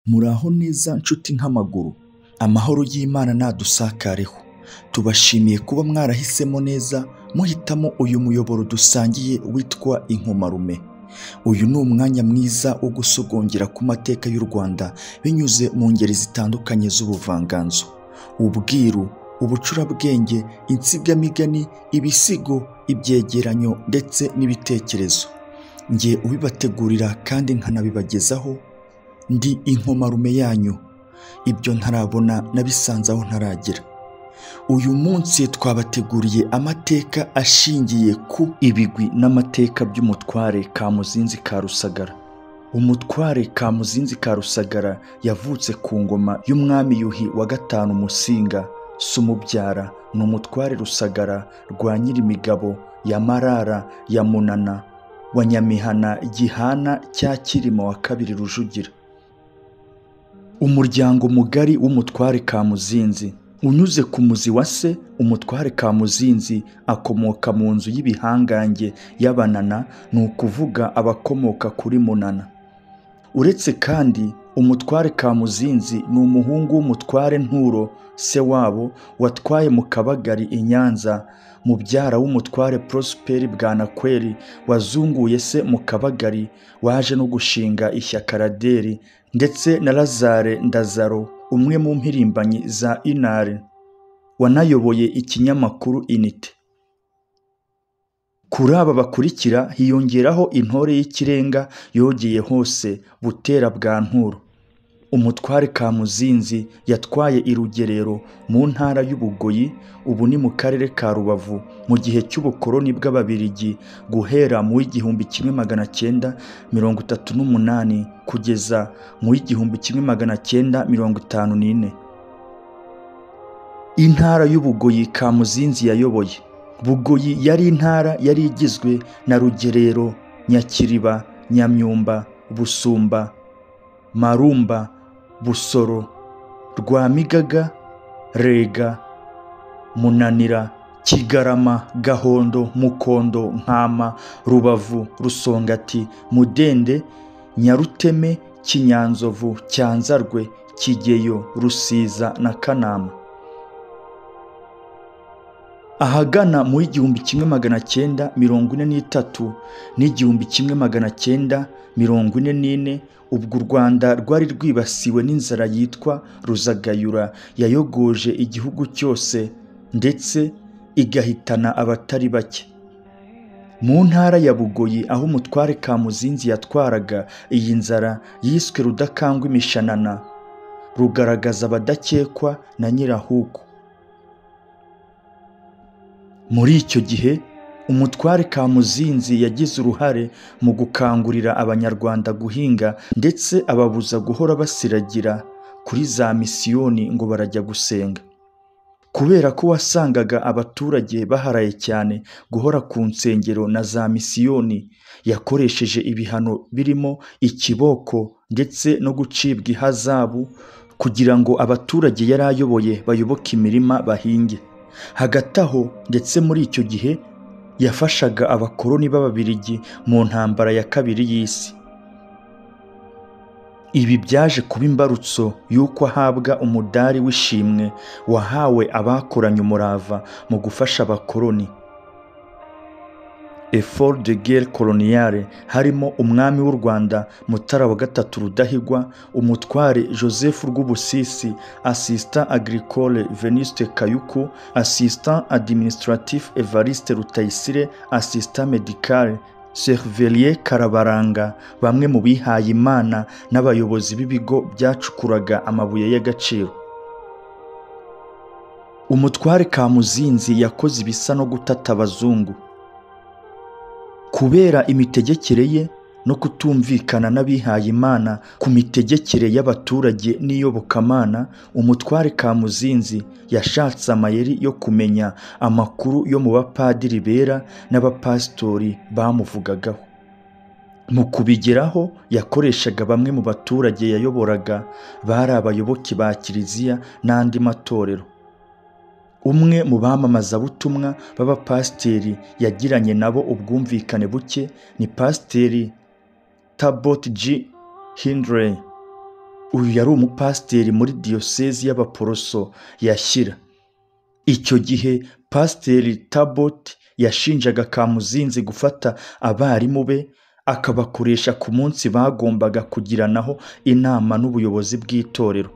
Muraho neza nshuti nk'amaguru, amahoro y'Imana nadusakareho. Tubashimiye kuba mwarahisemo neza muhitamo uyu muyoboro dusangiye witwa Inkomarume. Uyu ni umwanya mwiza wo gusogongera ku mateka y'u Rwanda binyuze mu ngeri zitandukanye z'ubuvanganzo, ubwiru, ubucurabwenge, insigamigani, ibisigo, ibyegeranyo ndetse n'ibitekerezo. Njye ubibategurira kandi nkanabibagezaho ndi Inkomarume yanyu. Ibyo ntarabona nabisanze aho ntaragera. Uyu munsi twabateguriye amateka ashingiye ku ibigwi n'amateka by'umutware Kamuzinzi ka Rusagara. Umutware Kamuzinzi ka Rusagara yavutse ku ngoma y'umwami Yuhi wa gatanu Musinga Sumubyara. Ni umutware Rusagara rwa Nyirimigabo ya Marara ya Munana wa Nyamihana Gihana cya Kirima wa kabiri Rujugira. Umuryango mugari w'umutware Kamuzinzi unyuze ku muzi wa se. Umutware Kamuzinzi akomoka mu nzu y'ibihangange y'Abanana, ni ukuvuga abakomoka kuri Munana. Uretse kandi umutware Kamuzinzi ni umuhungu w'umutware Nturo se wabo watwaye mu Kabagari i Nyanza, mubyara w'umutware Prosperi Bwanakweli wazunguye se mu Kabagari, waje no gushinga ishyaka Raderi, ndetse na Lazare Ndazaro, umwe mu mpirimbanyi za Inare, wanayoboye ikinyamakuru Inite. Kuri aba bakurikira hiyongeraho intore y'ikirenga yogeye hose Butera bwa Nturo. Umutware Kamuzinzi yatwaye i Rugerero mu ntara y'Ubugoyi, ubu ni mu karere ka Rubavu, mu gihe cy'ubukoloni bw'Ababiligi guhera mu 1938 kugeza mu 1954. Intara y'Ubugoyi Kamuzinzi yayoboye. Bugoyi yari intara yari igizwe na Rugerero, Nyakiriba, Nyamyumba, Busumba, Marumba, Busoro, Rwamigaga, Rega, Munanira, Kigarama, Gahondo, Mukondo, Nkama, Rubavu, Rusongati, Mudende, Nyaruteme, Kinyanzovu, Cyanzarwe, Kigeyo, Rusiza na Kanama. Ahagana mu 1943 n'1944, ubwo u Rwanda rwari rwibasiwe n'inzara yitwa Ruzagayura yayogoje igihugu cyose ndetse igahitana abatari bake. Mu ntara ya Bugoyi aho umutware Kamuzinzi yatwaraga, iyi nzara yiswe Rudakangwa imishanana, rugaragaza abadakekwa na Nyirahuku. Muri icyo gihe umutware Kamuzinzi yagize uruhare mu gukangurira abanyarwanda guhinga, ndetse ababuza guhora basiragira kuri za misiyoni ngo barajya gusenga. Kubera ko wasangaga abaturage baharaye cyane guhora ku nsengero na za misiyoni, yakoresheje ibihano birimo ikiboko ndetse no gucibwa ihazabu kugira ngo abaturage yari ayoboye bayoboke imirima bahinge. Hagati aho ndetse muri icyo gihe yafashaga abakoloni b'Ababiligi mu ntambara ya kabiri y'isi. Ibi byaje kuba imbarutso y'uko ahabwa umudari w'ishimwe wahawe abakoranye umurava mu gufasha abakoloni, Effort de guerre coloniale, harimo umwami w'u Rwanda Mutara wa gatatu Rudahigwa, umutware Joseph Rwubusisi, assistant agricole Venuste Kayuku, assistant administratif Evariste Rutayisire, assistant médical Cervelier Karabaranga, bamwe mu bihaye Imana n'abayobozi b'ibigo byacukuraga amabuye y'agaciro. Umutware Kamuzinzi yakoze ibisa no gutata abazungu. Kubera imitegekere ye no kutumvikana n'abihaye Imana ku mitegekere y'abaturage n'iyobokamana, umutware Kamuzinzi yashatse amayeri yo kumenya amakuru yo mu bapadiri bera n'abapasitori bamuvugagaho. Mu kubigeraho yakoreshaga bamwe mu baturage yayoboraga bari abayoboke ba Kiliziya n'andi matorero. Umwe mu bamamazabutumwa b'abapasiteri yagiranye nabo ubwumvikane buke ni Pasiteri Tabot G. Hindley. Uyu yari umupasiteri muri diyosezi y'Abaporoso ya Shyira. Icyo gihe Pasiteri Talbot yashinjaga Kamuzinzi gufata abarimu be akabakoresha ku munsi bagombaga kugiranaho inama n'ubuyobozi bw'itorero.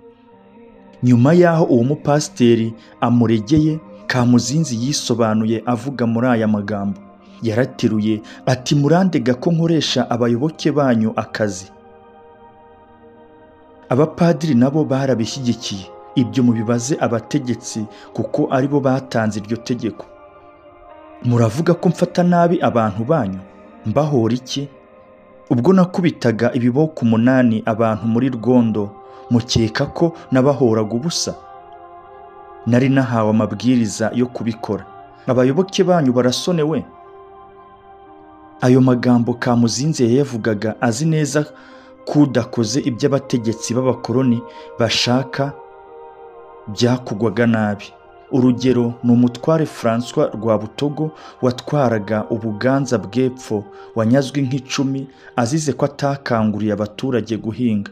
Nyuma y'aho uwo mupasiteri amuregeye, Kamuzinzi yisobanuye avuga muri aya magambo. Yarateruye ati, murandega ko nkoresha abayoboke banyu akazi. Abapadiri nabo barabishyigikiye. Ibyo mubibaze abategetsi kuko aribo batanze iryo tegeko. Muravuga ko mfata nabi abantu banyu? Mbahora iki? Ubwo nakubitaga ibiboko 8 abantu muri Rwondo, mukeka ko nabahoraga ubusa? Nari nahawe amabwiriza yo kubikora. Abayoboke banyu barasonewe. Ayo magambo Kamuzinzi yavugaga azi neza kudakoze ibyo abategetsi b'abakoloni bashaka byakugwaga nabi. Urugero ni umutware François Rwabutogo watwaraga Ubuganza bw'Epfo, wanyazwe nk'icumi azize ko atakanguriye abaturage guhinga.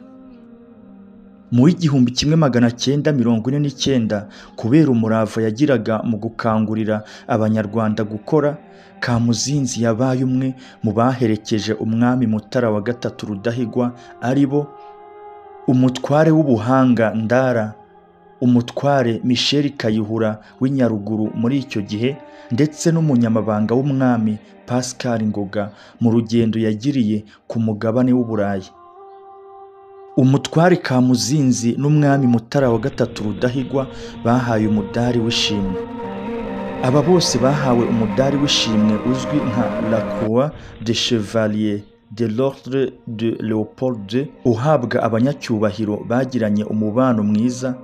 Mu 1949 kubera umurava yagiraga mu gukangurira Abanyarwanda gukora, Kamuzinzi yabaye umwe mu baherekeje umwami Mutara wa gatatu Rudahigwa, aribo umutware w'Ubuhanga Ndara, umutware Michel Kayihura w'inyaruguru muri icyo gihe, ndetse n'umunyamabanga w'umwami Pascal Ngoga mu rugendo yagiriye ku mugabane w'Uburayi. Umutware Kamuzinzi n'umwami Mutara wa gatatu Rudahigwa bahaye umudari w'ishimwe. Aba bose bahawe umudari w'ishimwe uzwi nka La Croix de Chevalier de l'Ordre de Léopold II, uhabwa abanyacyubahiro bagiranye umubano mwiza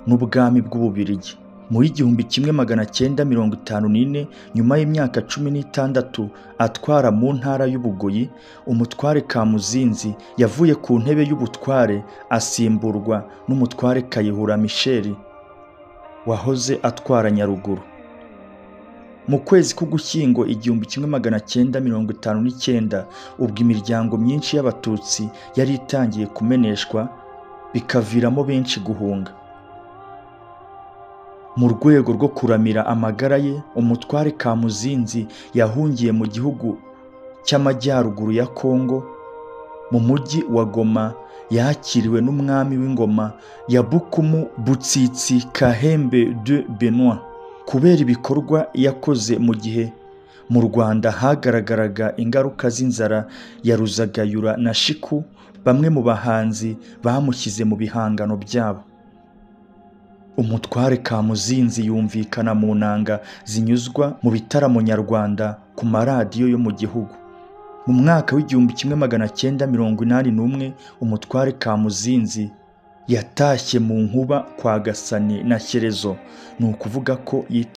n'ubwami bw'Ububiligi. Mu 1954, nyuma y'imyaka 16 atwara mu ntara y'Ubugoyi, umutware Kamuzinzi yavuye ku ntebe y'ubutware asimburwa n'umutware Kayihura Michel wahoze atwara Nyaruguru. Mu kwezi k'Ugushyingo 1959, ubwo imiryango myinshi y'Abatutsi yari itangiye kumeneshwa, bikaviramo benshi guhunga. Mu rwego rwo kuramira amagara ye, umutware Kamuzinzi yahungiye mu gihugu cy'amajyaruguru ya Kongo, mu mujyi wa Goma. Yakiriwe n'umwami w'ingoma ya Bukumu Butsitsi Kahembe de Benoit. Kubera ibikorwa yakoze mu gihe mu Rwanda hagaragaraga ingaruka z'inzara ya Ruzagayura na Shiku, bamwe mu bahanzi bamushyize mu bihangano byabo. Umutware Kamuzinzi yumvikana mu nanga zinyuzwa mu bitaramo nyarwanda ku maradiyo yo mu gihugu. Mu mwaka w'1981, umutware Kamuzinzi yatashye mu Nkuba kwa Gasani na Shyerezo, ni ukuvuga ko